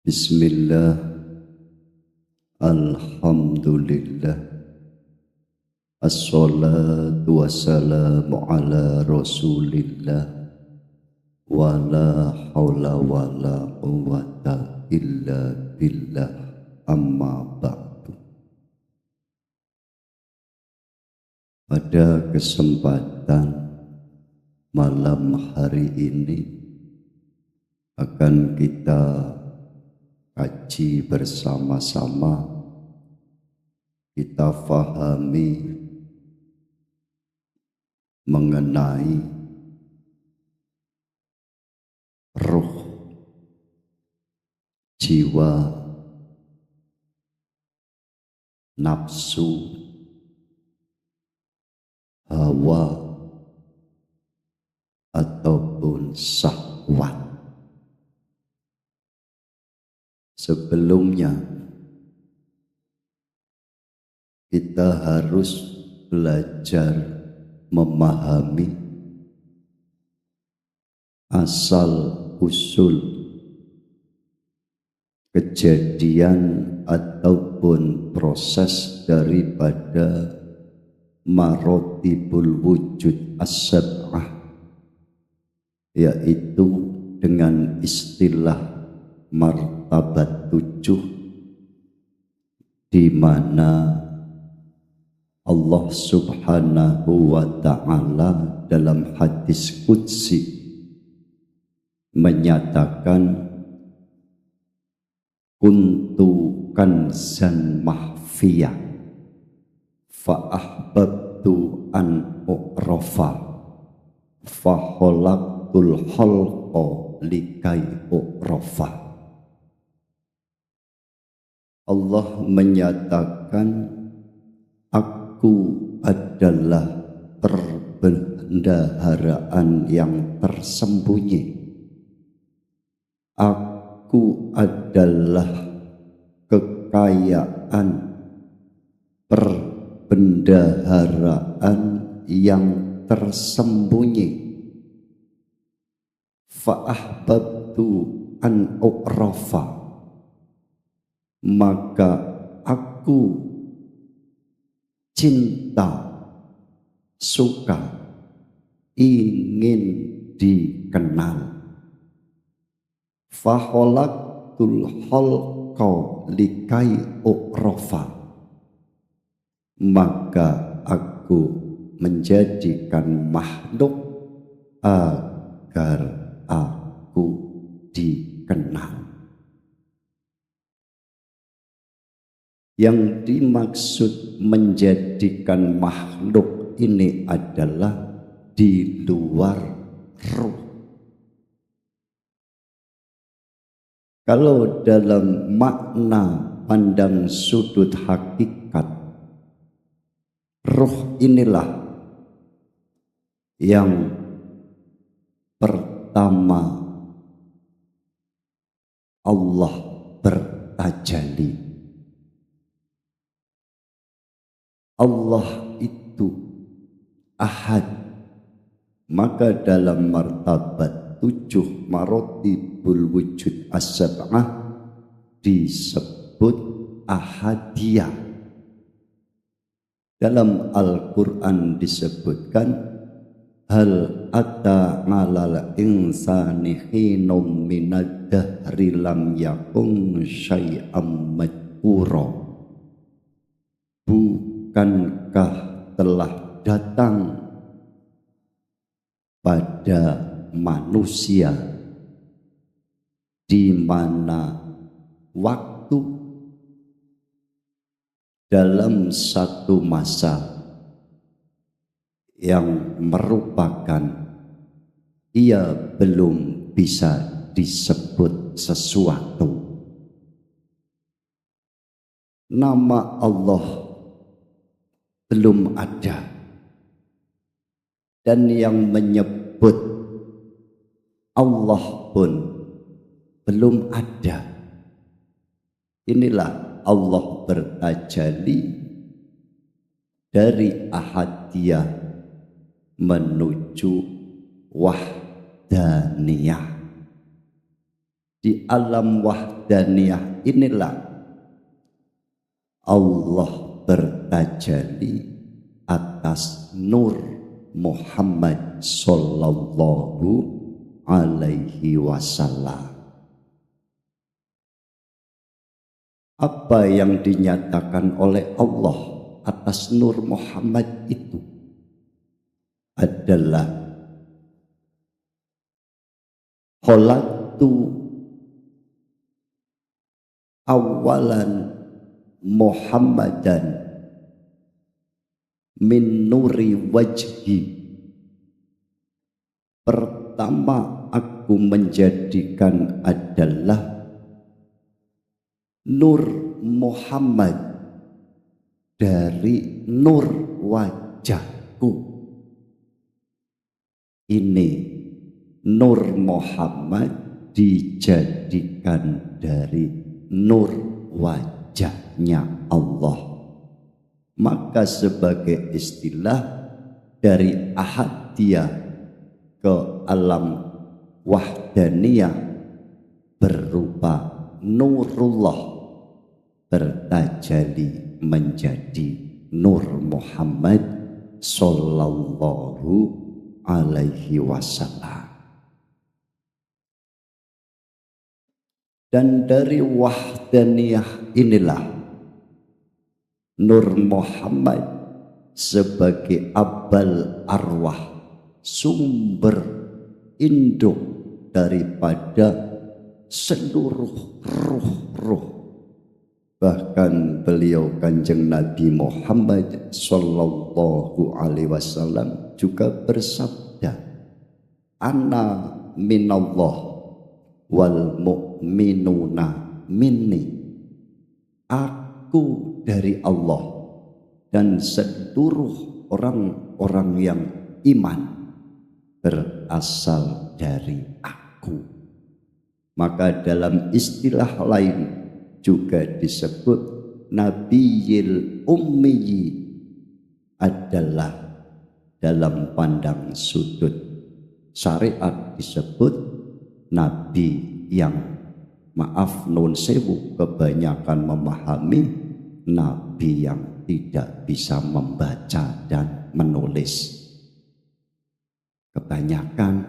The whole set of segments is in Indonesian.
Bismillah, alhamdulillah, assalatu wassalamu ala rasulillah, wa la hawla wa la quwwata illa billah, amma ba'du. Pada kesempatan malam hari ini akan kita kaji bersama-sama, kita fahami mengenai ruh, jiwa, nafsu, hawa, ataupun syahwat. Sebelumnya kita harus belajar memahami asal usul kejadian ataupun proses daripada marotibul wujud as-sab'ah, yaitu dengan istilah martabat 7, di mana Allah Subhanahu wa ta'ala dalam hadis qudsi menyatakan kuntu kanzan mahfiyah fa ahbabtu an u'rafa fa khalaqtul khalqa likai u'rafa. Allah menyatakan aku adalah perbendaharaan yang tersembunyi. Aku adalah kekayaan perbendaharaan yang tersembunyi. Fa'ahbabtu an u'rafa, maka aku cinta, suka, ingin dikenal. Faholaktul khalqa likai u'rafa, maka aku menjadikan makhluk agar aku dikenal. Yang dimaksud menjadikan makhluk ini adalah di luar ruh. Kalau dalam makna pandang sudut hakikat, ruh inilah yang pertama Allah bertajalli. Allah itu ahad, maka dalam martabat 7 marotibul wujud as-sab'ah disebut ahadiyah. Dalam Al-Quran disebutkan hal ata ngalal insani hinum minad dahri lam yakun syai'am madhkura. Bukankah telah datang pada manusia di mana waktu dalam satu masa yang merupakan ia belum bisa disebut sesuatu. Nama Allah belum ada, dan yang menyebut Allah pun belum ada. Inilah Allah bertajalli dari ahadiyah menuju wahdaniyah. Di alam wahdaniyah inilah Allah bertajalli atas nur Muhammad sallallahu alaihi wasallam. Apa yang dinyatakan oleh Allah atas nur Muhammad itu adalah khalaqtu awalan Muhammadan min nuri wajhi. Pertama aku menjadikan adalah nur Muhammad dari nur wajahku. Ini nur Muhammad dijadikan dari nur wajahnya Allah. Maka sebagai istilah dari ahadiyah ke alam wahdaniyah berupa nurullah bertajalli menjadi nur Muhammad sallallahu alaihi wasallam. Dan dari wahdaniyah inilah nur Muhammad sebagai abal arwah, sumber induk daripada seluruh ruh-ruh. Bahkan beliau Kanjeng Nabi Muhammad sallallahu alaihi wasallam juga bersabda, "Ana minallah wal mu'minuna minni." Aku dari Allah dan seluruh orang-orang yang iman berasal dari aku. Maka dalam istilah lain juga disebut Nabiyil Ummi adalah dalam pandang sudut syariat disebut Nabi yang, maaf nun sewu, kebanyakan memahami Nabi yang tidak bisa membaca dan menulis. Kebanyakan,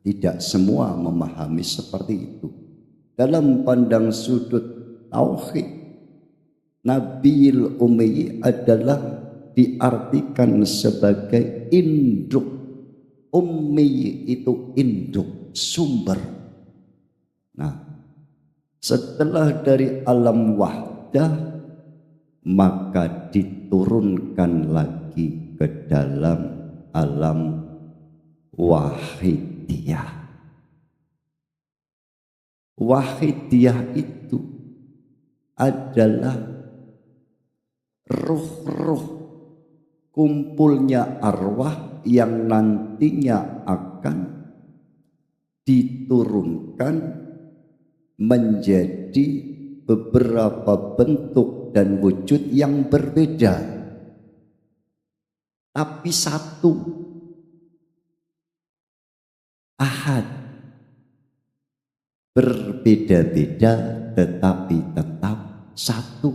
tidak semua memahami seperti itu. Dalam pandang sudut tauhid, Nabiyil Ummi adalah diartikan sebagai induk. Ummi itu induk, sumber. Nah, setelah dari alam wahdah, maka diturunkan lagi ke dalam alam wahidiyah. Wahidiyah itu adalah ruh-ruh, kumpulnya arwah yang nantinya akan diturunkan menjadi beberapa bentuk dan wujud yang berbeda, tapi satu, ahad, berbeda-beda tetapi tetap satu.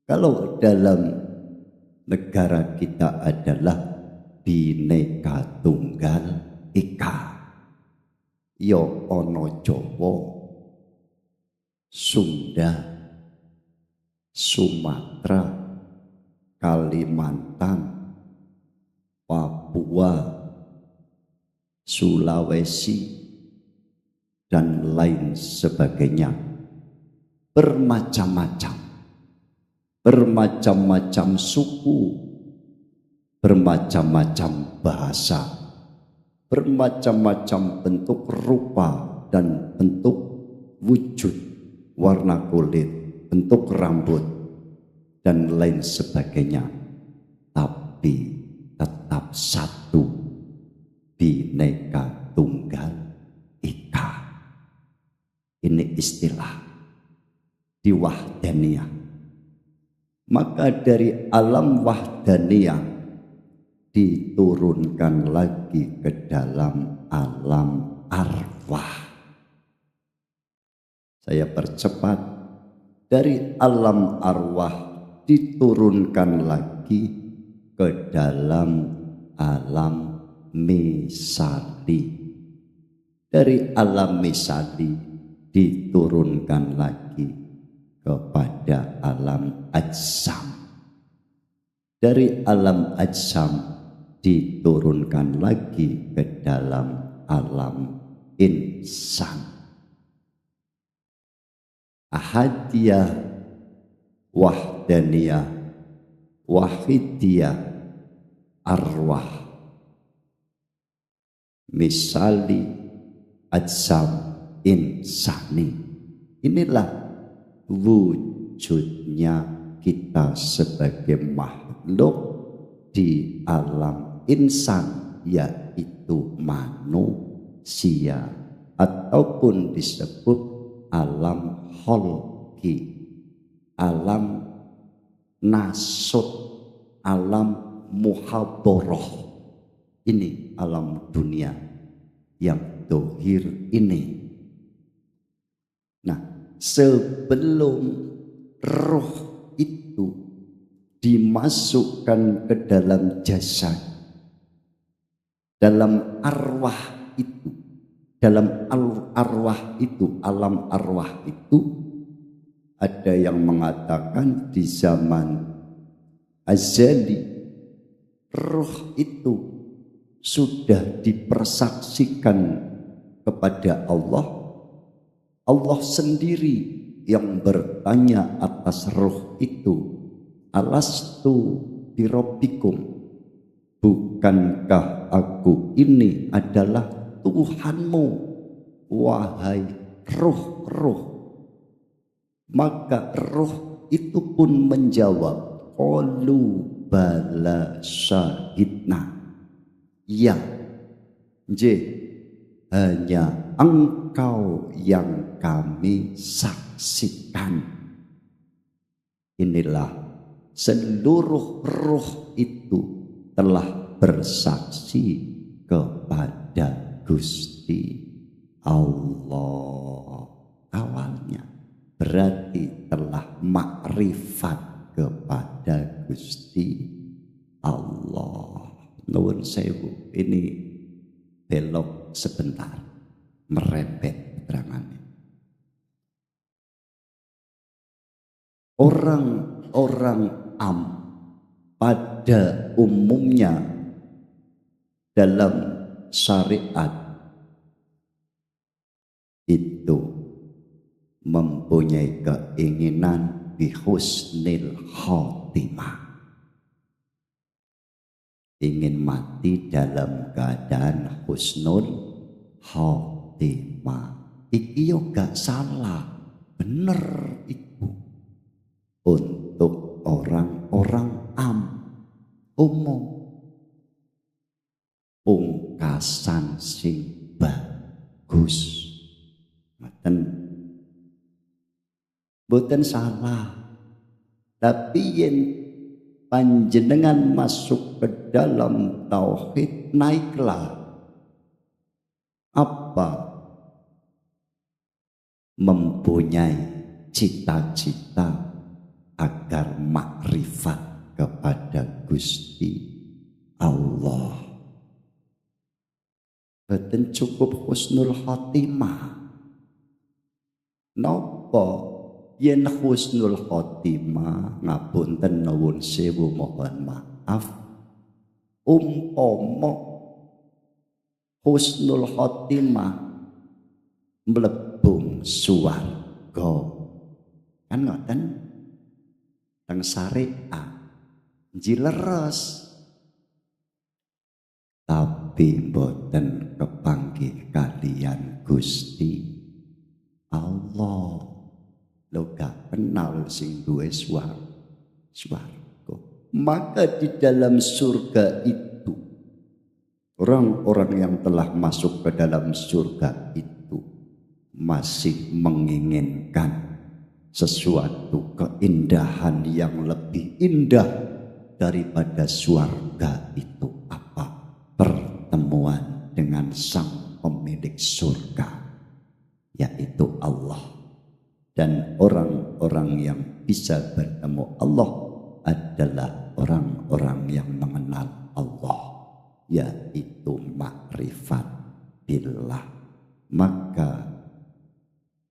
Kalau dalam negara kita adalah Bhinneka Tunggal Ika, yo ono Jawa, Sunda, Sumatera, Kalimantan, Papua, Sulawesi, dan lain sebagainya. Bermacam-macam, bermacam-macam suku, bermacam-macam bahasa, bermacam-macam bentuk rupa dan bentuk wujud, warna kulit, bentuk rambut, dan lain sebagainya. Tapi tetap satu, Bhinneka Tunggal Ika. Ini istilah di wahdaniyah. Maka dari alam wahdaniyah diturunkan lagi ke dalam alam arwah. Saya percepat, dari alam arwah diturunkan lagi ke dalam alam misali. Dari alam misali diturunkan lagi kepada alam ajsam. Dari alam ajsam diturunkan lagi ke dalam alam insan. Ahadiyah, wahdaniyah, wahidiyah, arwah, misali, ajsam, insani. Inilah wujudnya kita sebagai makhluk di alam insan, yaitu manusia, ataupun disebut alam kholqi, alam nasut, alam muhadharah. Ini alam dunia yang dohir ini. Nah, sebelum roh itu dimasukkan ke dalam jasad, dalam arwah itu, dalam arwah itu, alam arwah itu, ada yang mengatakan di zaman azali roh itu sudah dipersaksikan kepada Allah. Allah sendiri yang bertanya atas roh itu, alastu birabbikum, bukankah aku ini adalah Tuhanmu, wahai roh-roh? Maka roh itu pun menjawab, qalu bala syahidna, ya, hanya engkau yang kami saksikan. Inilah seluruh roh itu telah bersaksi kepada Gusti Allah. Awalnya berarti telah makrifat kepada Gusti Allah. Nuwun sewu, ini belok sebentar, merembet keterangannya. Orang-orang am pada umumnya dalam syariat itu mempunyai keinginan bihusnil khotimah, ingin mati dalam keadaan husnul khotimah. Iki yo gak salah, bener itu untuk orang-orang am umum, pungkasan sing bagus, boten salah. Tapi yen panjenengan masuk ke dalam tauhid, naiklah apa? Mempunyai cita-cita agar makrifat kepada Gusti Allah. Boten cukup husnul khotimah. Napa yen husnul khotimah, ngapunten nuwun sewu mohon maaf, umpama husnul khotimah mlebung swarga, kan ngoten teng syariat jileres, tapi mboten kepanggih kalian Gusti Allah. Lo gak kenal sing duwe swarga. Maka di dalam surga itu, orang-orang yang telah masuk ke dalam surga itu masih menginginkan sesuatu keindahan yang lebih indah daripada surga itu. Apa? Pertemuan dengan sang pemilik surga, yaitu Allah. bisa bertemu Allah adalah orang-orang yang mengenal Allah, yaitu makrifat billah. Maka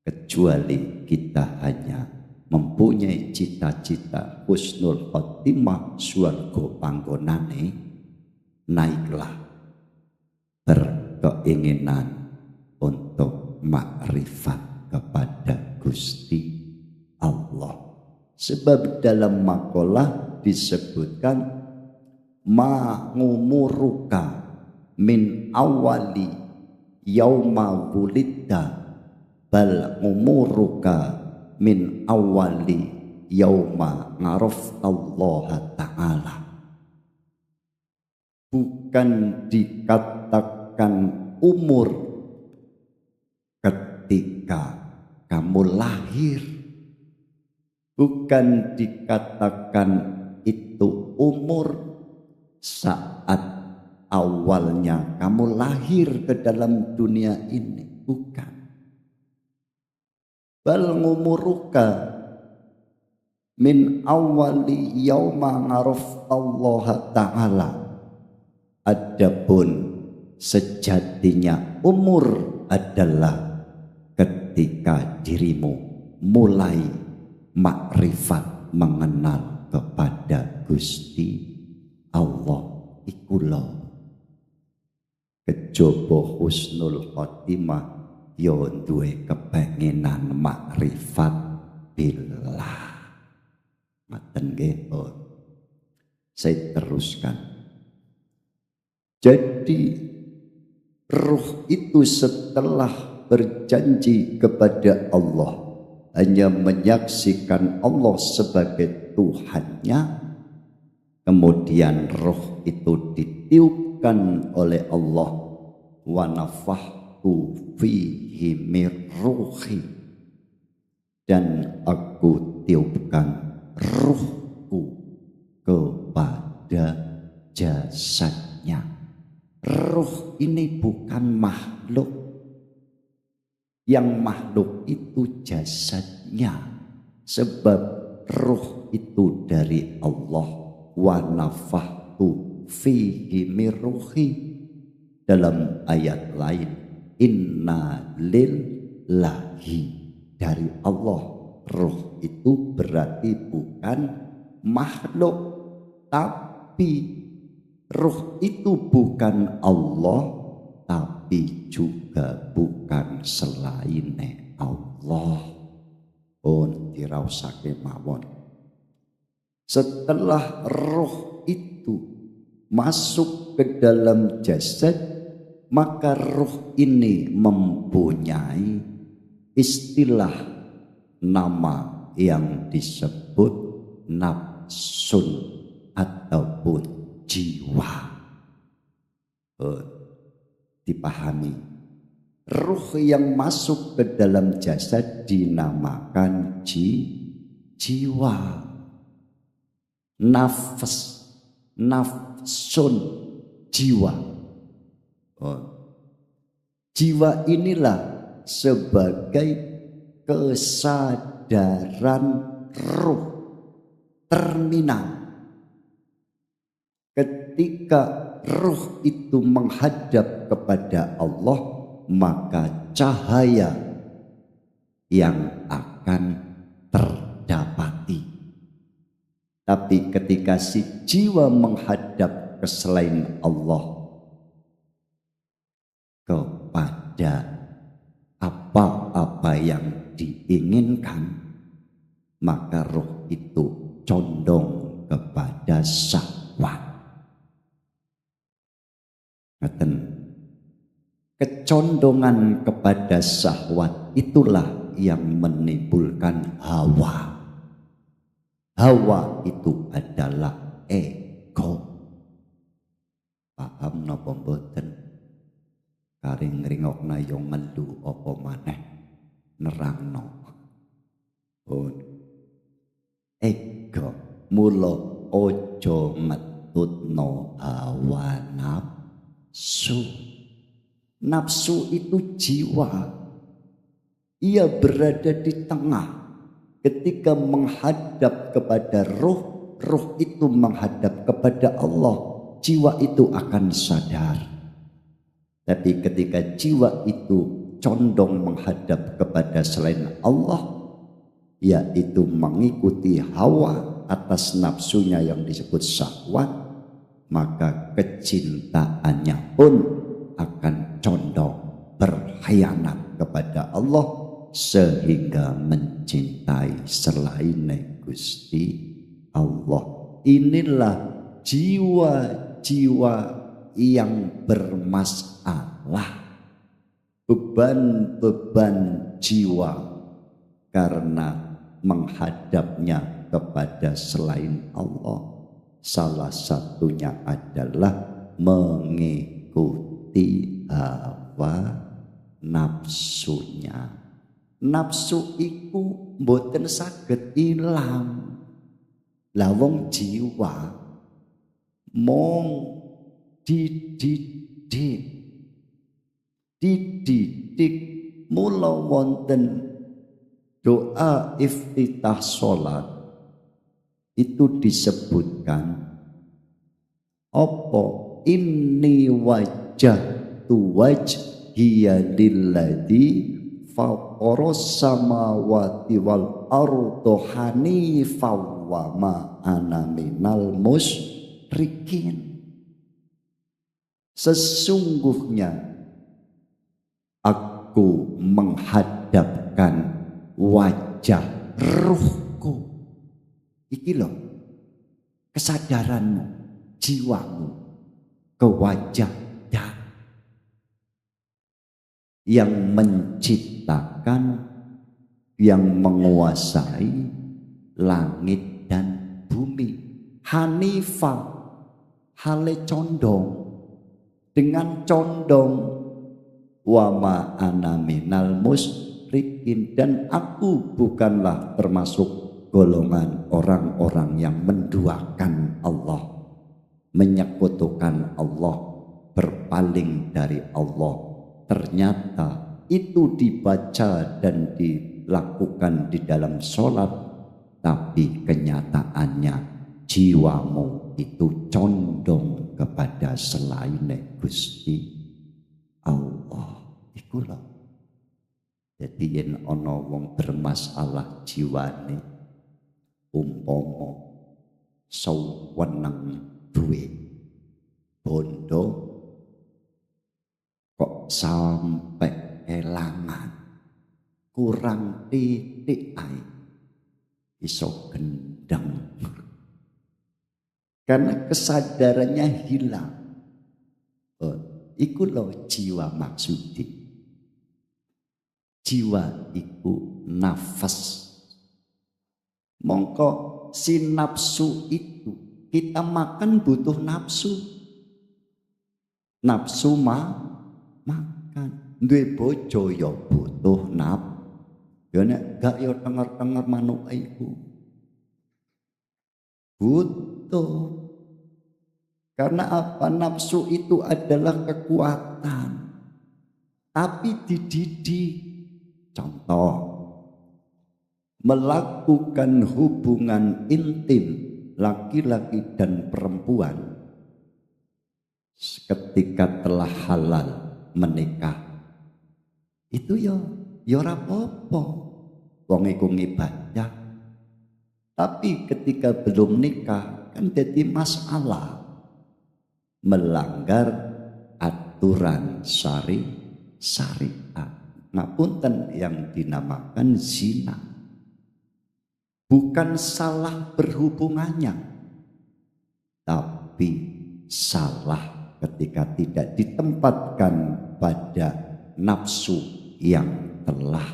kecuali kita hanya mempunyai cita-cita husnul khotimah swarga panggonane, naiklah berkeinginan untuk makrifat kepada Gusti Allah. Sebab dalam makalah disebutkan ma ngumuruka min awali yauma wulidta bal ngumuruka min awali yauma ngaraftallaha ta'ala. Bukan dikatakan umur ketika kamu lahir, bukan dikatakan itu umur saat awalnya kamu lahir ke dalam dunia ini, bukan. Bal ngumuruka min awali yauma ngaraftallaha ta'ala. Adapun sejatinya umur adalah ketika dirimu mulai makrifat mengenal kepada Gusti Allah. Ikulah kejaba husnul khotimah yo duwe kepenginan makrifat billah. Maten nggih. Saya teruskan. Jadi ruh itu setelah berjanji kepada Allah, hanya menyaksikan Allah sebagai Tuhannya, kemudian roh itu ditiupkan oleh Allah, wa nafahtu fihi mir ruhi, dan aku tiupkan ruhku kepada jasadnya. Ruh ini bukan makhluk. Yang makhluk itu jasadnya. Sebab ruh itu dari Allah. Wa nafahtu fihi mir ruhi. Dalam ayat lain, inna lillahi, dari Allah. Ruh itu berarti bukan makhluk, tapi ruh itu bukan Allah, tapi juga bukan selain Allah. Diraosake mawon. Setelah ruh itu masuk ke dalam jasad, maka ruh ini mempunyai istilah nama yang disebut nafsun ataupun jiwa. Dipahami, ruh yang masuk ke dalam jasad dinamakan jiwa. Nafsun, jiwa. Jiwa inilah sebagai kesadaran ruh terminal. Ketika ruh itu menghadap kepada Allah, maka cahaya yang akan terdapati. Tapi ketika si jiwa menghadap ke selain Allah, kepada apa-apa yang diinginkan, maka ruh itu condong kepada syahwat. Kecondongan kepada syahwat itulah yang menimbulkan hawa. Hawa itu adalah ego. Paham napa mboten? Karing ngringokna yo ngelu apa maneh nerangno. Ego mula ojo metutno hawa nafsu. Nafsu itu jiwa. Ia berada di tengah ketika menghadap kepada ruh, ruh itu menghadap kepada Allah, jiwa itu akan sadar. Tapi ketika jiwa itu condong menghadap kepada selain Allah, yaitu mengikuti hawa atas nafsunya yang disebut syahwat, maka kecintaannya pun akan condong berkhianat kepada Allah sehingga mencintai selain Gusti Allah. Inilah jiwa-jiwa yang bermasalah, beban-beban jiwa karena menghadapnya kepada selain Allah. Salah satunya adalah mengikuti hawa nafsunya. Nafsu iku mboten saged ilang. Lah wong jiwa mong dididik mula wonten doa iftitah salat itu disebutkan apa inni wajjahtu wajhiya lilladzi faqaras samawati wal arda hanifan wa ma ana minal musyrikin. Sesungguhnya aku menghadapkan wajah ruhku, iki loh kesadaranmu, jiwamu ke wajah dan yang menciptakan, yang menguasai langit dan bumi. Hanifah, hale condong, dengan condong, wa ma ana minal musyrikin, dan aku bukanlah termasuk golongan orang-orang yang menduakan Allah, menyekutukan Allah, berpaling dari Allah. Ternyata itu dibaca dan dilakukan di dalam sholat, tapi kenyataannya jiwamu itu condong kepada selain Gusti Allah. Iku lho. Jadi yen ana wong bermasalah jiwane, umpama seweneng duwe bondo kok sampai kelangan, kurang titik ae iso gendeng karena kesadarannya hilang. Iku lho jiwa maksudi. Jiwa iku nafas. Mongko si nafsu itu, kita makan butuh nafsu. Nafsu makan. Duwe bojo ya butuh ya nek gak ya tenger-tenger manuk iku. Butuh. Karena apa? Nafsu itu adalah kekuatan, tapi dididik. Contoh, melakukan hubungan intim laki-laki dan perempuan ketika telah halal menikah, itu ya ora apa-apa, wong iku ngibadah. Tapi ketika belum nikah kan jadi masalah, melanggar aturan syariat. Ngapunten, yang dinamakan zina. Bukan salah berhubungannya, tapi salah ketika tidak ditempatkan pada nafsu yang telah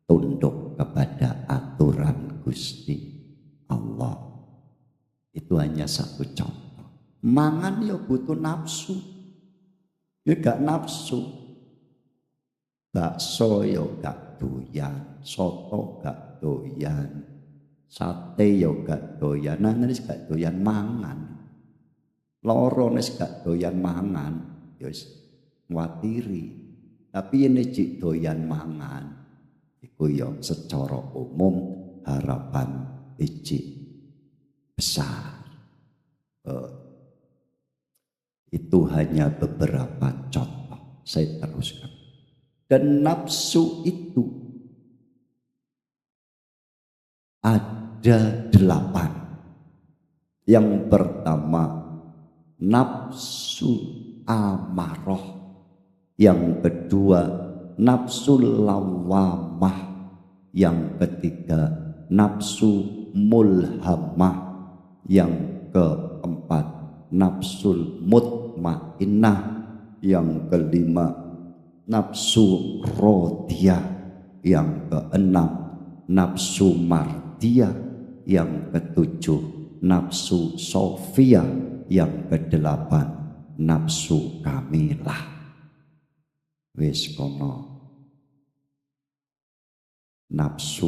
tunduk kepada aturan Gusti Allah. Itu hanya satu contoh. Mangan ya butuh nafsu, ya gak nafsu. Bakso ya gak doyan, soto gak doyan, sate ya gak doyan, nis gak doyan mangan, loro nis gak doyan mangan, ya ngwatiri. Tapi ini cik doyan mangan, iku ya secara umum harapan biji besar. Itu hanya beberapa contoh, saya teruskan. Dan nafsu itu ada 8. Yang pertama nafsu amarah, yang kedua nafsu lawamah, yang ketiga nafsu mulhamah, yang keempat nafsul mutmainnah, yang kelima nafsu rodiyah, yang keenam nafsu mardiyah, yang ketujuh nafsu sofiyah, yang kedelapan nafsu kamilah. Wis kono nafsu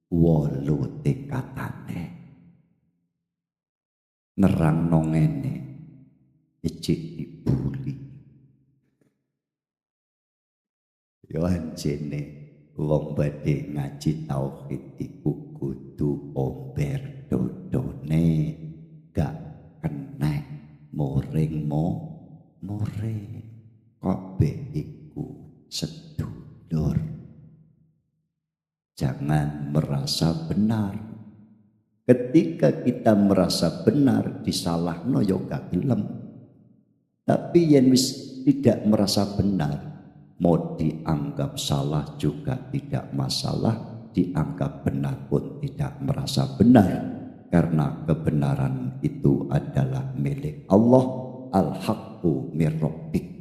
8 tingkatane. Nerangno ngene ijik dibuli. Yo anjene wong badhe ngaji tauhid iku kudu omber dodone, gak kena muring muring. Kabeh iku sedulur. Jangan merasa benar. Ketika kita merasa benar disalahno yo gak gelem. Tapi yen wis tidak merasa benar, mau dianggap salah juga tidak masalah, dianggap benar pun tidak merasa benar, karena kebenaran itu adalah milik Allah. Al-haqqu mir rabbik.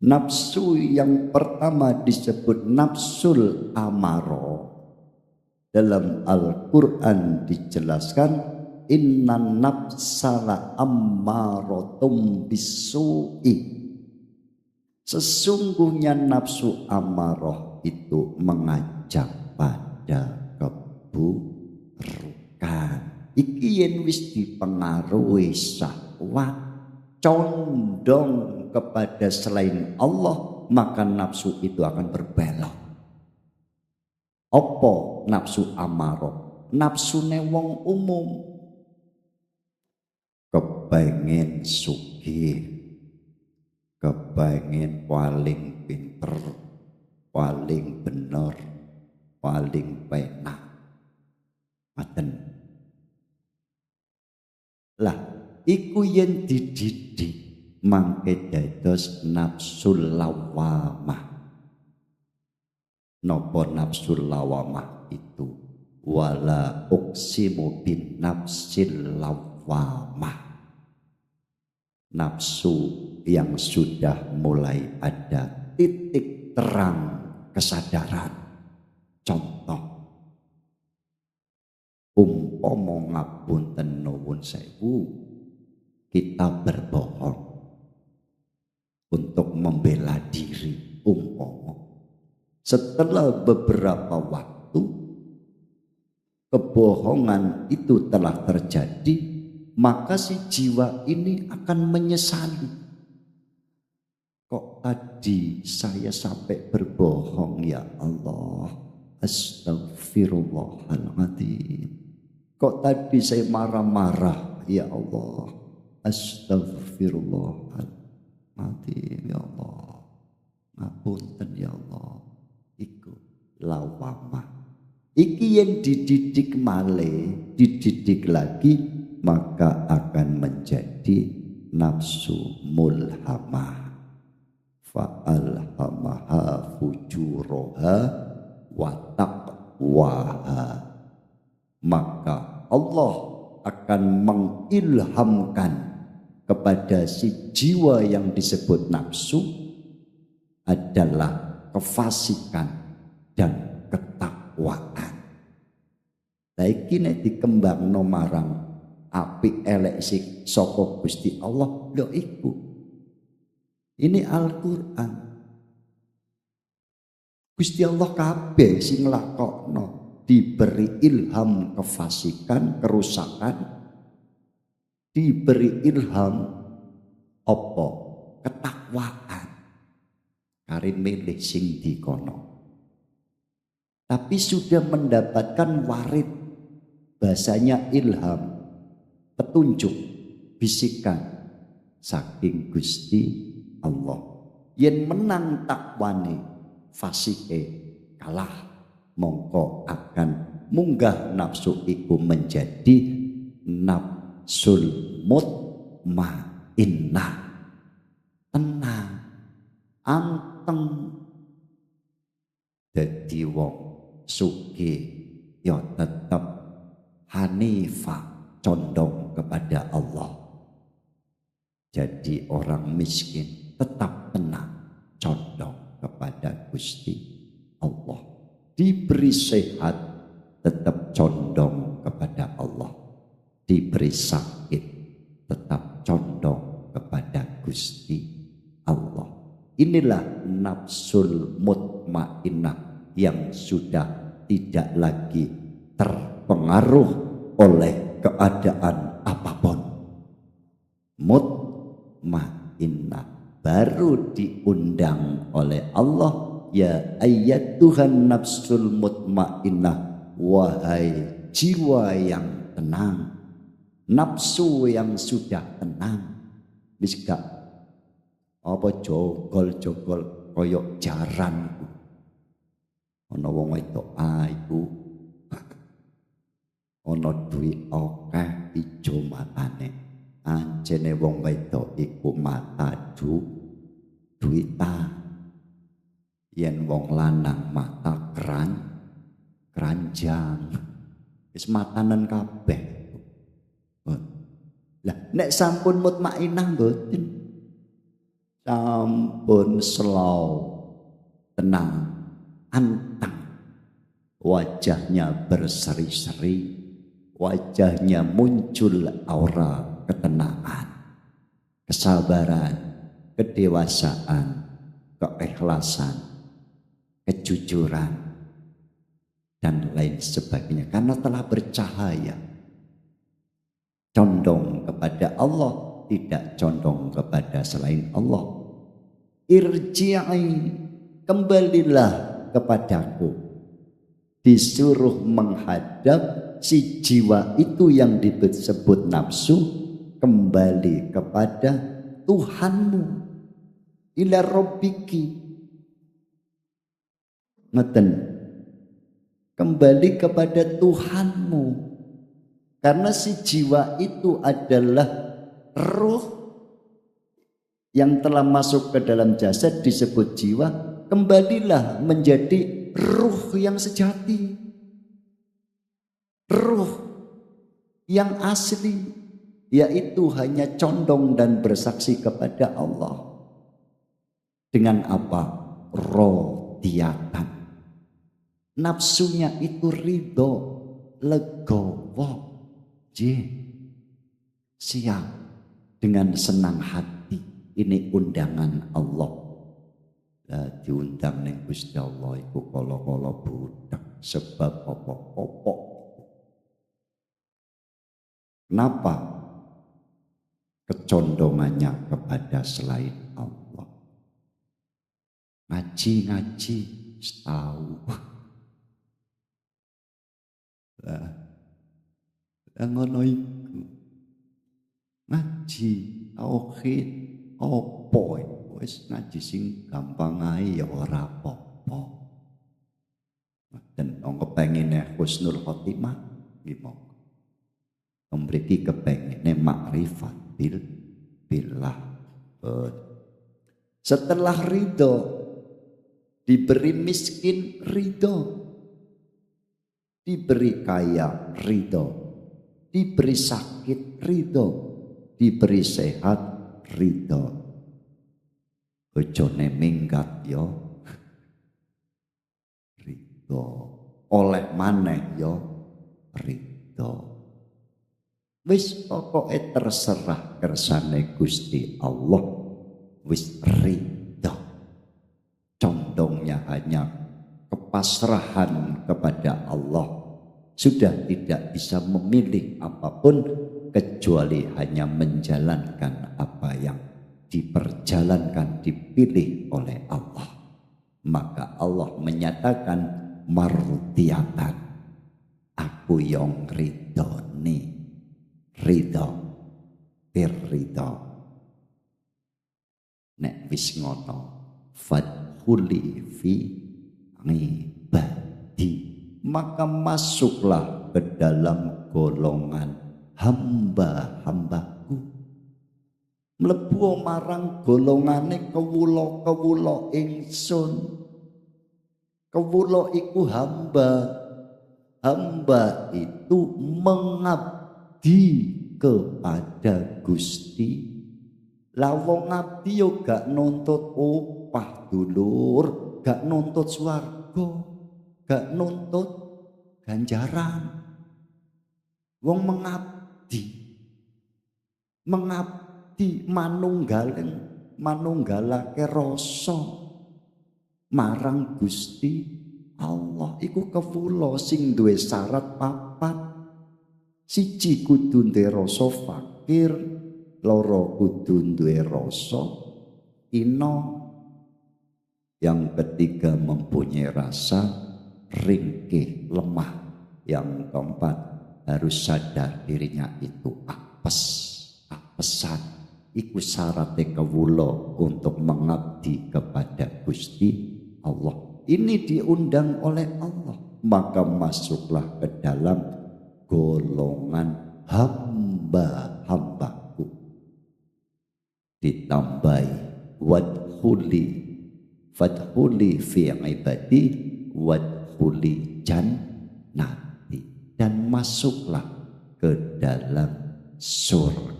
Nafsu yang pertama disebut nafsul amaro. Dalam Al-Quran dijelaskan innan nafsala ammarotum bisu'i. Sesungguhnya nafsu amarah itu mengajak pada keburukan. Iki yen wis dipengaruhi syahwat, condong kepada selain Allah, maka nafsu itu akan berbelok. Apa nafsu amarah? Nafsune wong umum. Kepengen sugih, kepengen paling pinter, paling bener, paling penak. Maten. Lah, iku yen dididik mangke dados nafsul lawamah. Napa nafsul lawamah itu? Wala uqsimu bin nafsil lawamah. Nafsu yang sudah mulai ada titik terang kesadaran. Contoh, umpama ngapunten nuwun sewu, kita berbohong untuk membela diri. Umpama setelah beberapa waktu kebohongan itu telah terjadi, maka si jiwa ini akan menyesali. Kok tadi saya sampai berbohong, ya Allah, astagfirullahaladzim. Kok tadi saya marah-marah, ya Allah, astagfirullahaladzim, ya Allah, ngapunten ya Allah. Iku lawamah. Iki yang dididik malih, dididik lagi, maka akan menjadi nafsu mulhamah. Fa'alhamaha fujuraha wa taqwaha. Maka Allah akan mengilhamkan kepada si jiwa yang disebut nafsu adalah kefasikan dan ketakwaan. Saiki nek dikembangno marang apik elek sik saka Gusti Allah, lho iku. Ini Al-Qur'an. Gusti Allah kabeh sing nglakokno diberi ilham kefasikan, kerusakan, diberi ilham apa? Ketakwaan. Kari milih sing dikono. tapi sudah mendapatkan warid, bahasanya ilham, petunjuk, bisikan saking Gusti Allah. Yen menang takwane fasike kalah, mongko akan munggah nafsu iku menjadi nafsul mutmainnah, tenang, anteng. Dadi wong sugih ya tetep hanifah, condong kepada Allah. Jadi orang miskin tetap tenang, condong kepada Gusti Allah. Diberi sehat tetap condong kepada Allah. Diberi sakit tetap condong kepada Gusti Allah. Inilah nafsul mutmainnah yang sudah tidak lagi terpengaruh oleh keadaan apapun. Mutmainnah baru diundang oleh Allah, ya ayyatuhan nafsul mutmainnah, wahai jiwa yang tenang, nafsu yang sudah tenang. Wis gak apa jogol-jogol koyok jaran. Ana wong wedok ayu, ana duit akeh ijo matane. Anjene wong wedok iku mata duita. Yen wong lanang mata keranjang. Wis matanen kabeh. Lah nek sampun mutmainnah mboten. Sampun slow, tenang, anteng, wajahnya berseri-seri, wajahnya muncul aura ketenangan, kesabaran, kedewasaan, keikhlasan, kejujuran, dan lain sebagainya, karena telah bercahaya, condong kepada Allah, tidak condong kepada selain Allah. Irji'i, kembalilah kepadaku. Disuruh menghadap si jiwa itu yang disebut nafsu, kembali kepada Tuhanmu, ila rabbiki. Ngeten, kembali kepada Tuhanmu, karena si jiwa itu adalah ruh yang telah masuk ke dalam jasad disebut jiwa. Kembalilah menjadi ruh yang sejati, ruh yang asli, yaitu hanya condong dan bersaksi kepada Allah. Dengan apa? Rodiyatan. Nafsunya itu ridho, legowo, siap dengan senang hati. Ini undangan Allah. Diundang ning Gusti Allah iku kala-kala budak, sebab apa-apa. Kenapa? Kecondongannya kepada selain Allah. Ngaji tahu. Ngono iku. Ngaji tauhid apa wis ngaji sing gampang ae ya ora apa-apa. Dan wong kepengine husnul khotimah nggih monggo. Mriki kepengine makrifat billah. Setelah ridho, diberi miskin ridho, diberi kaya ridho, diberi sakit ridho, diberi sehat ridho. Bojone minggat yo ridho, oleh maneh yo ridho. Wis pokoke terserah kersane Gusti Allah, wis ridho. Condongnya hanya kepasrahan kepada Allah. Sudah tidak bisa memilih apapun kecuali hanya menjalankan apa yang diperjalankan, dipilih oleh Allah. Maka Allah menyatakan mardiyatan. Aku yang ridhone, ridho birridho. Nek wis ngono fadkhuli fi ibadi, maka masuklah ke dalam golongan hamba-hambaku. Mlebu marang golongane kewula-kewula ingsun. Kewula iku hamba. Hamba itu mengabdi kepada Gusti. Lah wong ngabdi yo gak nuntut upah dulur, gak nuntut swarga, gak nuntut ganjaran. Wong mengabdi manunggalake rasa marang Gusti Allah. Iku kewula sing duwe syarat papat. Siji kudu duwe rasa fakir, loro kudu duwe rasa ino, yang ketiga mempunyai rasa ringkih lemah, yang keempat harus sadar dirinya itu apesan. Iku syaratnya kewula untuk mengabdi kepada Gusti Allah. Ini diundang oleh Allah, maka masuklah ke dalam golongan hamba-hambaku. Ditambahi fadkhuli fi ibadi wadkhuli jannati, dan masuklah ke dalam surgaku.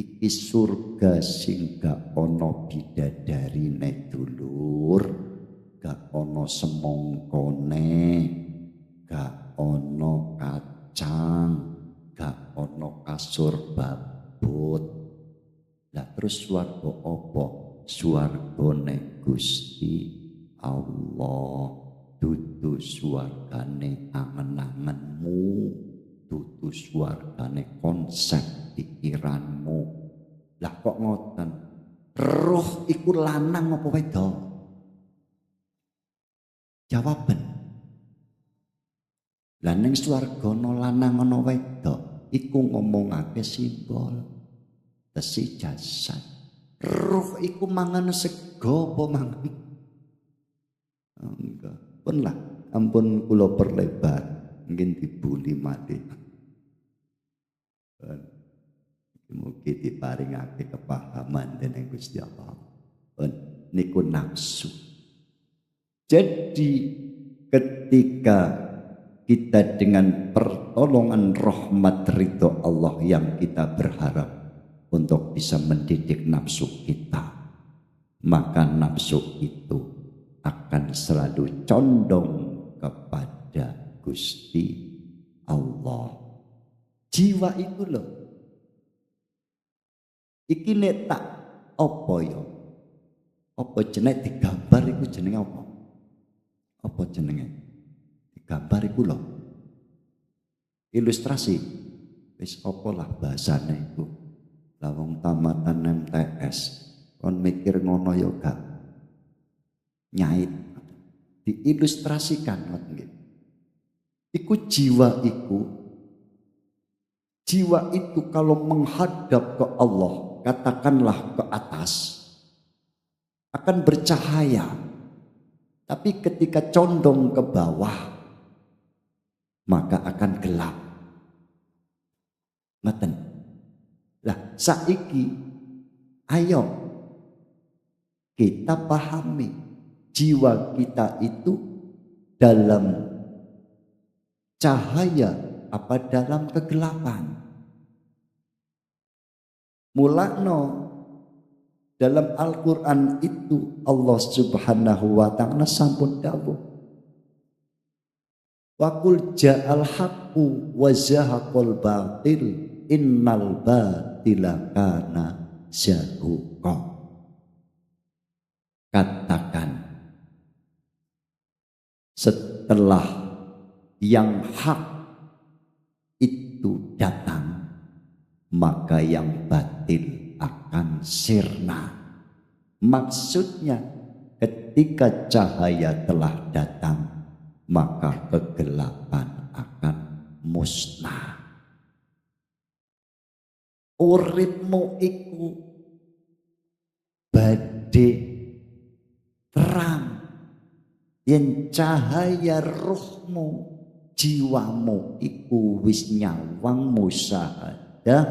Iki surga sing gak ono bidadarine dulur, gak ono semongkone, gak ono kacang, gak ono kasur babut. Lah terus swarga apa? Swargane Gusti Allah. Dudu swargane angen-angenmu, dudu swargane konsep pikiranmu. Lah kok ngoten? Roh iku lanang apa wedok? Jawaban. Lah ning swarga ana lanang ana wedok, iku ngomongake simbol tesi jasad. Roh iku mangan sego apa mangan? Enggak. Pun lah, ampun kula perlebar, mungkin dibuli mati. Mugi diparingake kepahaman dening Gusti Allah. Niku nafsu. Jadi ketika kita dengan pertolongan rahmat ridho Allah yang kita berharap untuk bisa mendidik nafsu kita, maka nafsu itu akan selalu condong kepada Gusti Allah. Jiwa itu loh, iki nek tak apa ya? Apa jenenge digambar iku jenenge apa? Apa jenenge? Digambar iku lho. Ilustrasi. Wis apa lah bahasane iku. Lah wong tamatan MTS kon mikir ngono ya gak. Nyait. Diilustrasikan ngoten nggih. Iku jiwa iku. Jiwa itu kalau menghadap ke Allah, katakanlah ke atas, akan bercahaya. Tapi ketika condong ke bawah, maka akan gelap. Ngoten. Lah saiki ayo kita pahami jiwa kita itu dalam cahaya apa dalam kegelapan. Mulakno dalam Al-Quran itu Allah subhanahu wa ta'ala sampun dawuh. Wa qul ja'al haqqu wa zahaqal batil innal batila kana zahuqa. Katakan, setelah yang hak itu datang, maka yang batil akan sirna. Maksudnya ketika cahaya telah datang, maka kegelapan akan musnah. Uripmu iku badhe terang yen cahaya ruhmu, jiwamu iku wis nyawang musyahadah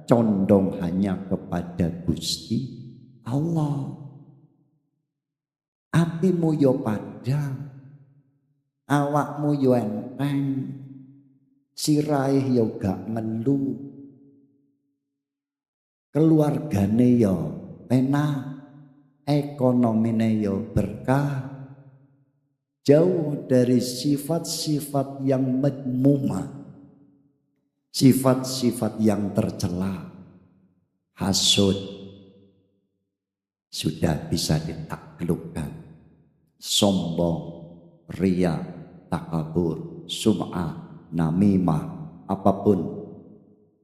condong hanya kepada Gusti Allah. Atimu yo padang, awakmu yo enteng, sirahe yo gak ngelu, keluargane yo enak, ekonomine yo berkah, jauh dari sifat-sifat yang madmumah, sifat-sifat yang tercela. Hasud sudah bisa ditaklukkan, sombong, riya, takabur, sum'ah, namimah, apapun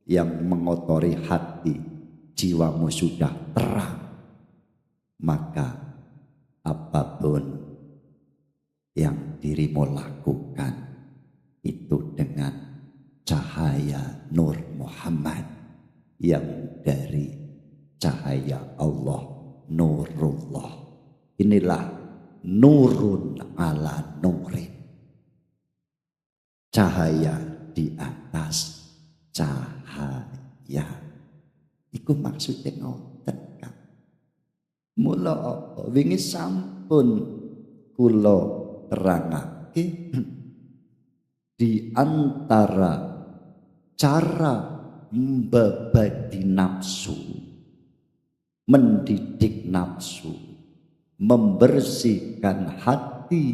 yang mengotori hati, jiwamu sudah terang, maka apapun yang dirimu lakukan itu dengan cahaya Nur Muhammad yang dari cahaya Allah, Nurullah. Inilah nurun ala nurin, cahaya di atas cahaya. Iku maksudnya ngoten kan. Mula wingi sampun kula terangake di antara cara membabadi nafsu, mendidik nafsu, membersihkan hati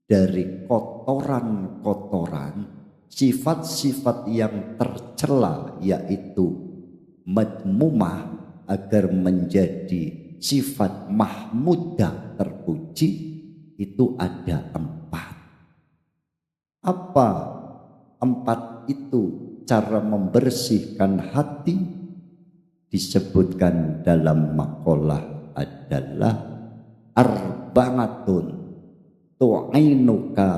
dari kotoran-kotoran, sifat-sifat yang tercela yaitu madmumah agar menjadi sifat mahmudah terpuji, itu ada 4. Apa 4 itu cara membersihkan hati? Disebutkan dalam maqalah adalah arba'atun tu'inuka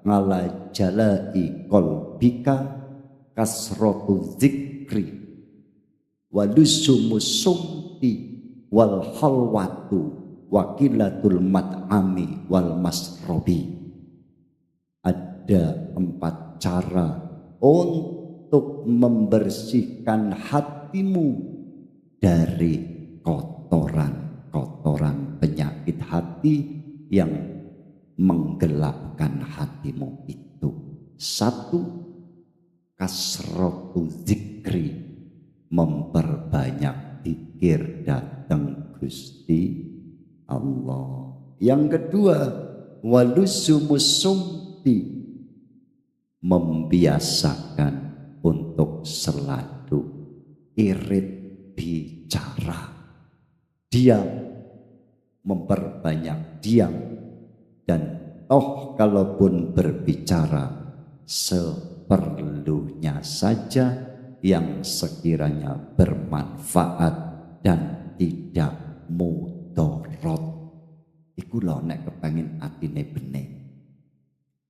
ngala jalai qalbika kasratu dzikri walusumus sumti wal halwatu wakilatul mat'ami wal masrobi. Ada 4 cara untuk membersihkan hatimu dari kotoran-kotoran penyakit hati yang menggelapkan hatimu itu. 1, kasratu zikri, memperbanyak zikir datang Gusti Allah. Yang kedua, walusumus sumti, membiasakan untuk selalu irit bicara, diam, memperbanyak diam, dan toh kalaupun berbicara seperlunya saja yang sekiranya bermanfaat dan tidak mudorot. Iku lho nek kepengin atine bening.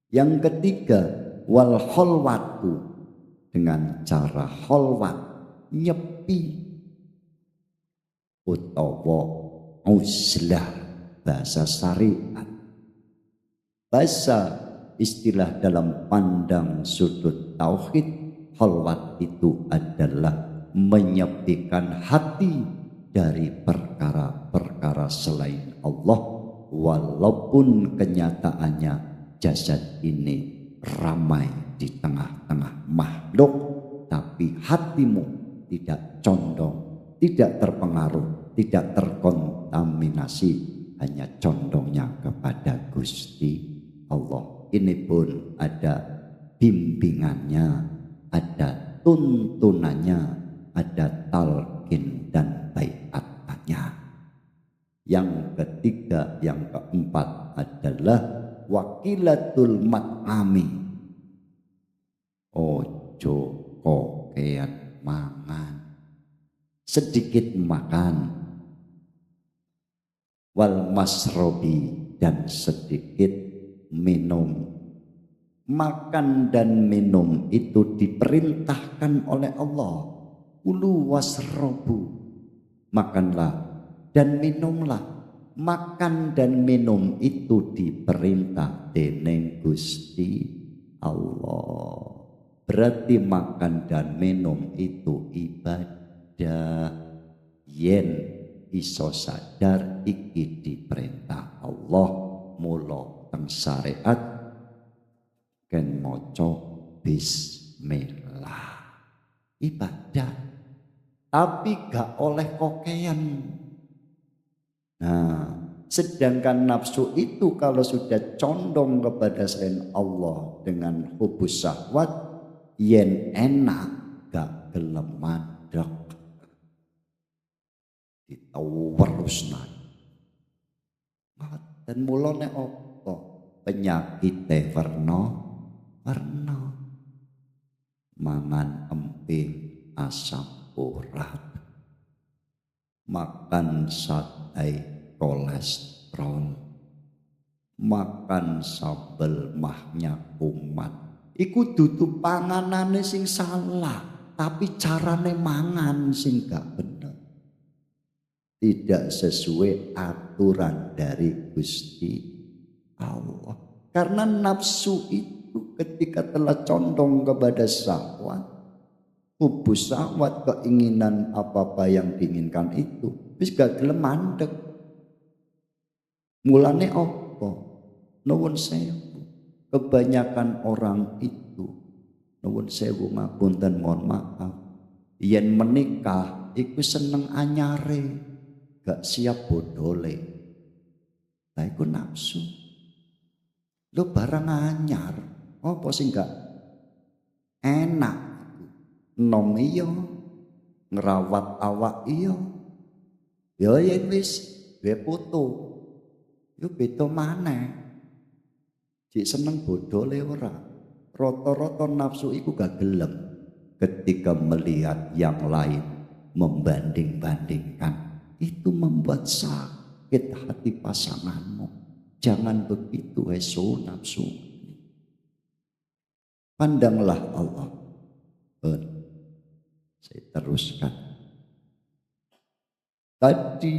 Yang ketiga, wal kholwatu, dengan cara kholwat, nyepi, utawa uzlah bahasa syariat. Bahasa istilah dalam pandang sudut tauhid, kholwat itu adalah menyepikan hati dari perkara-perkara selain Allah, walaupun kenyataannya jasad ini ramai di tengah-tengah makhluk, tapi hatimu tidak condong, tidak terpengaruh, tidak terkontaminasi, hanya condongnya kepada Gusti Allah. Ini pun ada bimbingannya, ada tuntunannya, ada talqin dan bai'atannya. Yang ketiga, yang keempat adalah wakilatul mat'ami. Ojo kokean mangan, sedikit makan, wal masrobi, dan sedikit minum. Makan dan minum itu diperintahkan oleh Allah. Kulu wasrobu, makanlah dan minumlah. Makan dan minum itu diperintah dening Gusti Allah. Berarti makan dan minum itu ibadah. Yen iso sadar iki diperintah Allah, mula teng syariat ken maca bismillah. Ibadah, tapi gak oleh kokean. Nah, sedangkan nafsu itu kalau sudah condong kepada selain Allah dengan hubus syahwat, yen enak gak gelem mandek, ditawarusnan. Dan mulane apa? Penyakit warna mangan emping asam urat, makan sate kolesterol, makan sambel mahnya kumat. Iku dudu panganane sing salah, tapi carane mangan sing gak bener, tidak sesuai aturan dari Gusti Allah. Karena nafsu itu ketika telah condong kepada syahwat, hubus syahwat, keinginan apa-apa yang diinginkan itu wis gak gelem mandek. Mulane apa? Nuwun sewu. Kebanyakan orang itu, nuwun sewu ngapunten, mohon maaf, yen menikah iku seneng anyare, gak siap bodole. Nah iku nafsu. Lo barang anyar, apa sing gak enak? Nom iya, ngerawat awak iya. Ya yen wis duwe putu, yo beda maneh. Jek seneng bodole ora. Rata-rata nafsu iku gak gelem ketika melihat yang lain, membanding-bandingkan. Itu membuat sakit hati pasanganmu. Jangan begitu, heso nafsu. Pandanglah Allah. Saya teruskan. Tadi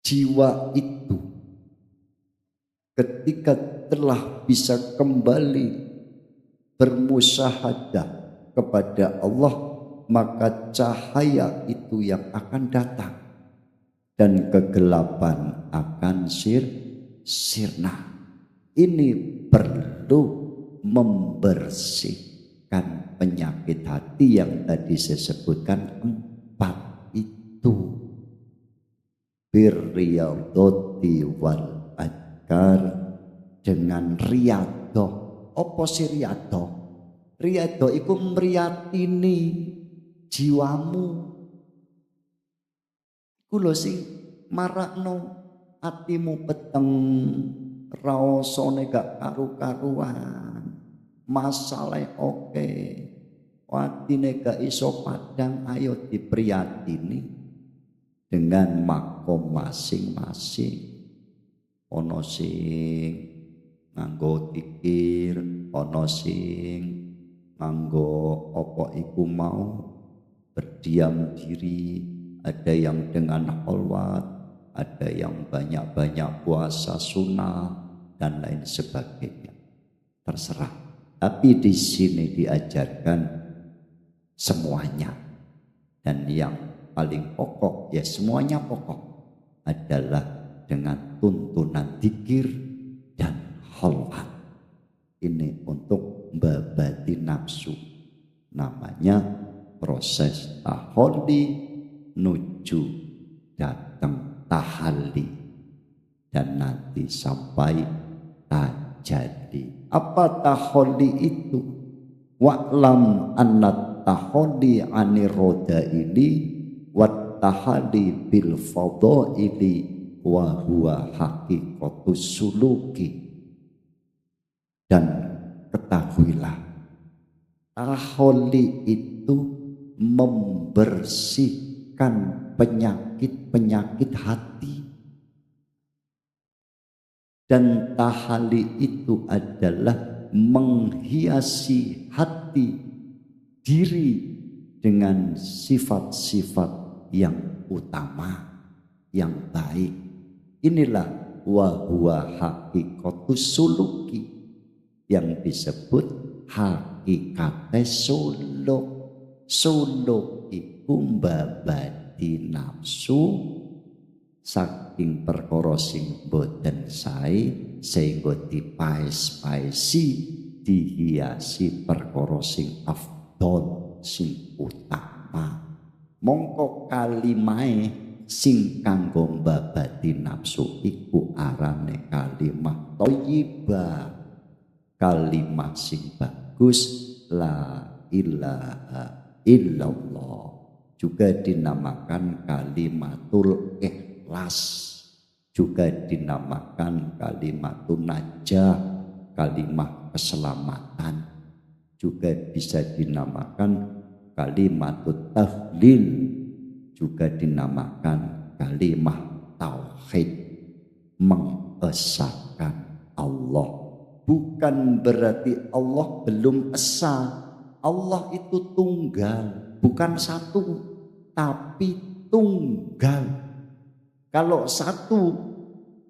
jiwa itu ketika telah bisa kembali bermusyahadah kepada Allah, maka cahaya itu yang akan datang dan kegelapan akan sirna. Ini perlu membersihkan penyakit hati yang tadi saya sebutkan 4 itu. Birriyadati wal adkar, dengan riyadhah. Apa sih riyadhah? Riyadhah iku mriyatini jiwamu. Kulo sing marakno atimu peteng, raosane gak karu-karuan, masalah oke, atine gak iso padang, ayo dipriyatini dengan makom masing-masing. Ono sing nganggo tikir, ono sing nganggo apa iku mau berdiam diri. Ada yang dengan kholwat, ada yang banyak-banyak puasa sunnah dan lain sebagainya. Terserah. Tapi di sini diajarkan semuanya. Dan yang paling pokok, ya semuanya pokok, adalah dengan tuntunan dzikir dan kholwat. Ini untuk membabati nafsu. Namanya proses taholli nuju datang tahalli, dan nanti sampai tajadi. Apa taholli itu? Wa'lam anna taholli anir rodaili wat tahalli bil fadaili wa huwa haqiqatus suluki. Dan ketahuilah, taholli itu membersih membersihkan penyakit-penyakit hati. Dan tahali itu adalah menghiasi hati diri dengan sifat-sifat yang utama, yang baik. Inilah wahuwa hakikatus suluki, yang disebut hakikate suluk. Suluk iku mbabadi nafsu saking perkara sing boten sae sehingga dipaes-paesi dihiasi perkara sing afdol sing utama. Mongko kalimahe sing kanggo mbabadi nafsu iku arane kalimah thayyibah, kalimah sing bagus, la ilaha illallah. Juga dinamakan kalimatul ikhlas, juga dinamakan kalimatun najah, kalimah keselamatan, juga bisa dinamakan kalimatut tahlil, juga dinamakan kalimah tauhid, mengesahkan Allah. Bukan berarti Allah belum esa. Allah itu tunggal, bukan satu, tapi tunggal. Kalau satu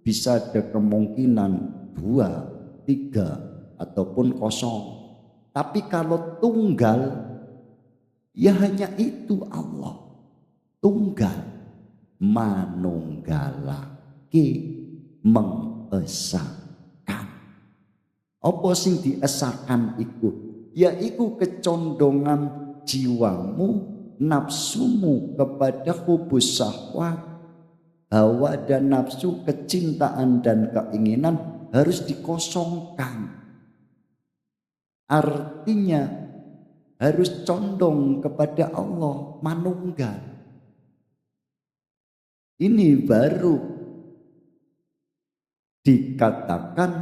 bisa ada kemungkinan 2, 3 ataupun kosong. Tapi kalau tunggal, ya hanya itu Allah. Tunggal, manunggalake, mengesahkan. Apa sing diesakan iku? Yaitu kecondongan jiwamu, nafsumu kepada hubus syahwat. Hawa dan nafsu, kecintaan dan keinginan harus dikosongkan. Artinya harus condong kepada Allah, manunggal. Ini baru dikatakan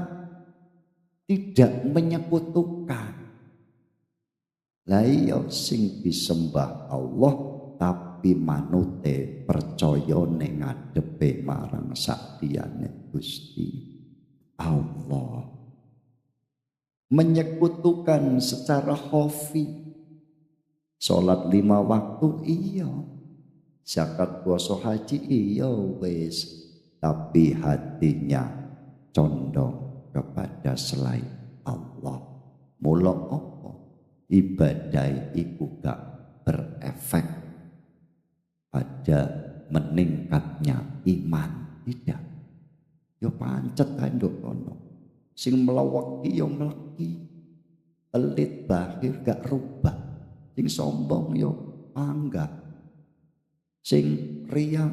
tidak menyekutukan. Lah iya sing disembah Allah tapi manute percaya ning ngadepe marang sakliyane Gusti Allah. Menyekutukan secara khafi. Salat 5 waktu iya, zakat puasa haji iya wis, tapi hatinya condong kepada selain Allah. Mula apa? Ibadah iku gak berefek pada meningkatnya iman, tidak. Yo pancet kae nduk kono. Sing meleweki yo meleki. Pelit bahir gak rubah. Sing sombong yo panggah. Sing ria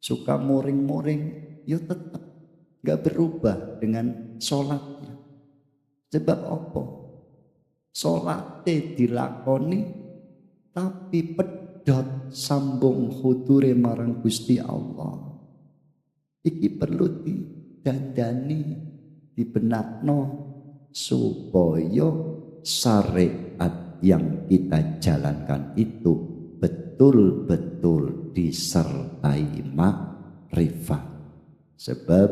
suka muring-muring yo tetap gak berubah dengan sholatnya. Sebab apa? Sholatnya dilakoni tapi pedot sambung hudure marang Gusti Allah. Iki perlu didandani, dibenakno supaya syariat yang kita jalankan itu betul-betul disertai makrifat. Sebab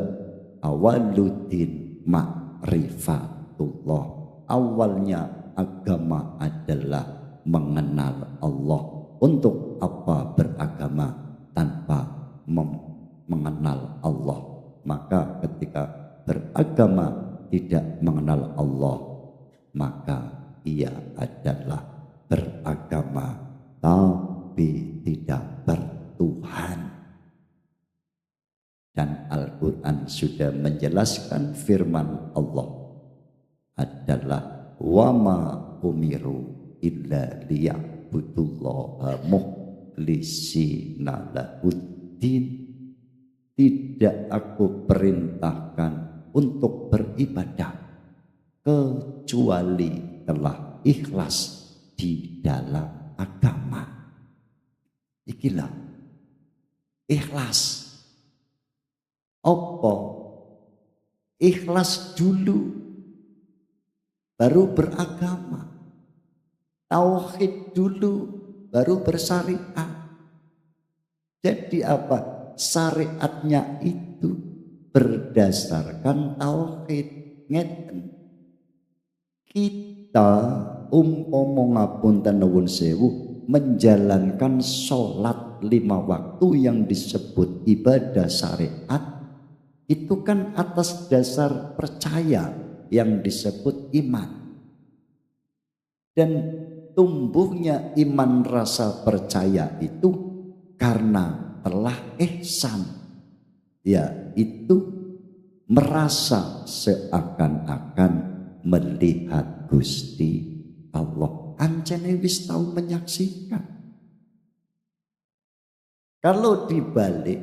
awaluddin ma'rifatullah, awalnya agama adalah mengenal Allah. Untuk apa beragama tanpa mengenal Allah? Maka ketika beragama tidak mengenal Allah, maka ia adalah beragama tapi tidak bertuhan. Dan Al-Quran sudah menjelaskan firman Allah adalah wama umiru illa liya'budullaha mukhlisina lahuddin. Tidak aku perintahkan untuk beribadah kecuali telah ikhlas di dalam agama. Ikilah ikhlas. Apa? Ikhlas dulu baru beragama. Tauhid dulu baru bersyariat. Jadi apa? Syariatnya itu berdasarkan tauhid. Ngeten. Kita umpama ngapunten nuwun sewu menjalankan sholat 5 waktu yang disebut ibadah syariat itu kan atas dasar percaya yang disebut iman. Dan tumbuhnya iman rasa percaya itu karena telah ihsan, yaitu merasa seakan-akan melihat Gusti Allah. Ancene wis tahu menyaksikan. Kalau dibalik,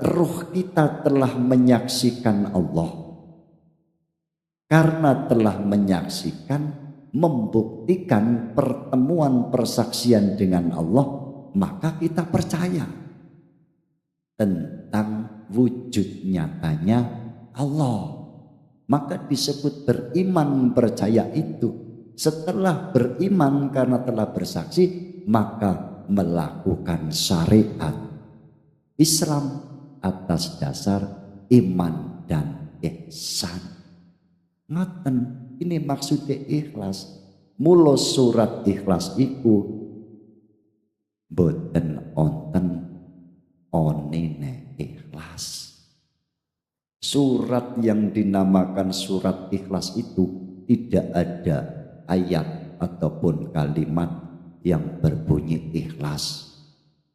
ruh kita telah menyaksikan Allah. Karena telah menyaksikan, membuktikan pertemuan persaksian dengan Allah, maka kita percaya tentang wujud nyatanya Allah. Maka disebut beriman percaya itu. Setelah beriman karena telah bersaksi, maka melakukan syariat Islam atas dasar iman dan ihsan. Ngaten, ini maksudnya ikhlas. Mula surat ikhlas iku boten onten onine ikhlas. Surat yang dinamakan surat ikhlas itu tidak ada ayat ataupun kalimat yang berbunyi ikhlas.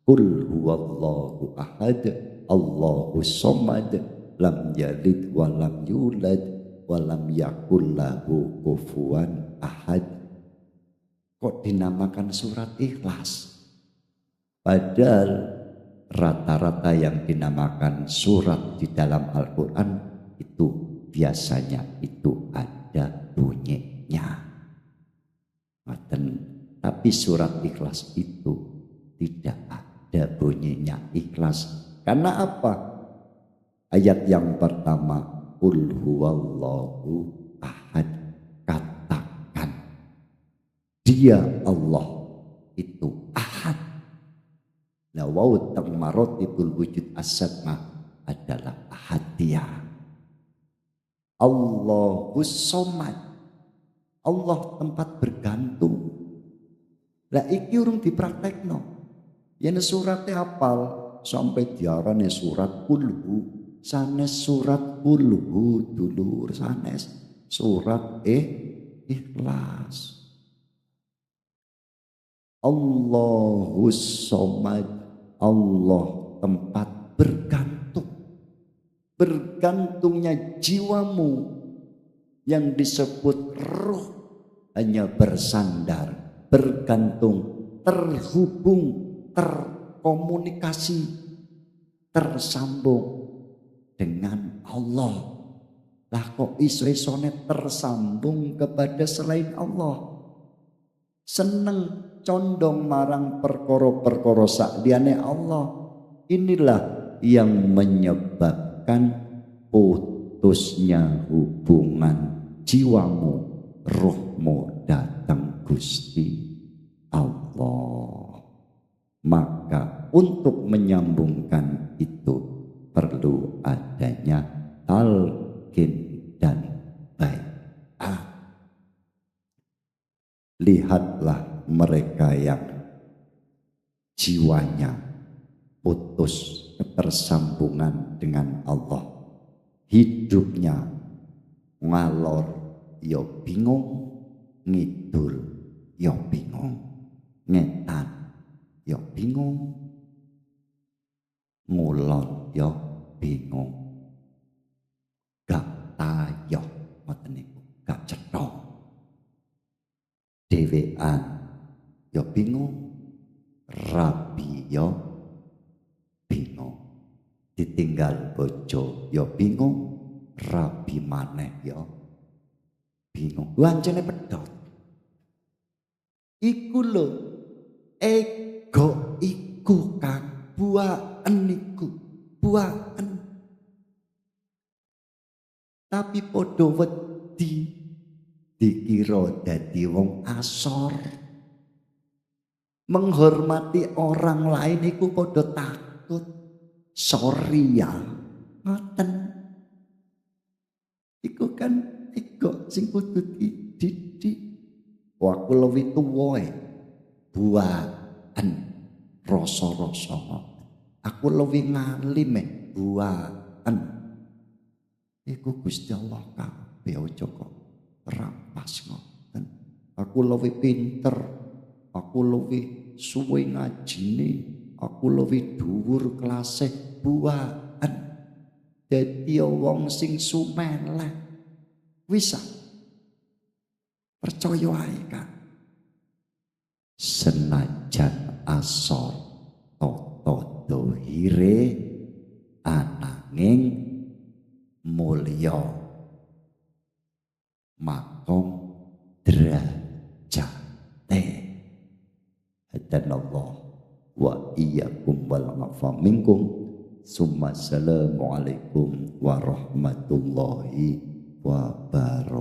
Qul huwallahu ahad, Allahu somad, lam yalid wa lam yulad wa lam yakul lahu kufuwan ahad. Kok dinamakan surat ikhlas? Padahal rata-rata yang dinamakan surat di dalam Al-Quran itu biasanya itu ada bunyinya. Tapi surat ikhlas itu tidak ada bunyinya ikhlas. Karena apa? Ayat yang pertama, Qul huwallahu ahad, katakan Dia Allah itu ahad. Nah, wau teng marotibul wujud as-samah adalah ahadiyah. Allahus somad, Allah tempat bergantung. Lah iki urung dipraktekno. Yen surate hafal sampai diarani surat kulhu, sanes surat kulhu dulur, sanes surat ikhlas. Allahus somad, Allah tempat bergantung. Bergantungnya jiwamu yang disebut ruh hanya bersandar, bergantung, terhubung, terkomunikasi, tersambung dengan Allah. Lah kok iso-isone tersambung kepada selain Allah? Seneng condong marang perkara-perkara sakliane Allah. Inilah yang menyebabkan putusnya hubungan jiwamu, ruhmu datang Gusti Allah. Maka untuk menyambungkan itu perlu adanya talqin dan bai'ah. Lihatlah mereka yang jiwanya putus ketersambungan dengan Allah, hidupnya ngalor yo bingung, ngidul yo bingung, ngetan yo bingung, ngulon yo bingung, gak tayo ngoten niku, gak cethok, dhewean yo bingung, rabi yo bingung, ditinggal bojo yo bingung, rabi maneh yo bingung. Wancene pedhot. Iku lho ego iku Kang, buaken iku, buaken. Tapi padha wedi dikira dadi wong asor. menghormati orang lain iku padha takut. Sorry ya, ngoten. Iku kan ego sing kudu dididik. Aku luwih tuwa buatan rasa-rasa ngoten. Aku luwih ngalim buatan. Iku Gusti Allah kabeh aja kok rampas ngoten. Aku luwih pinter, aku luwih suwe ngajine, aku luwih dhuwur kelase buatan. Dadi wong sing sumeleh wis percaya ae kan. Senajan asor tata dohire ananging mulya makom derajate. Hadanallah wa iyyakum wal afa minkum. Assalamualaikum warahmatullahi wabarakatuh.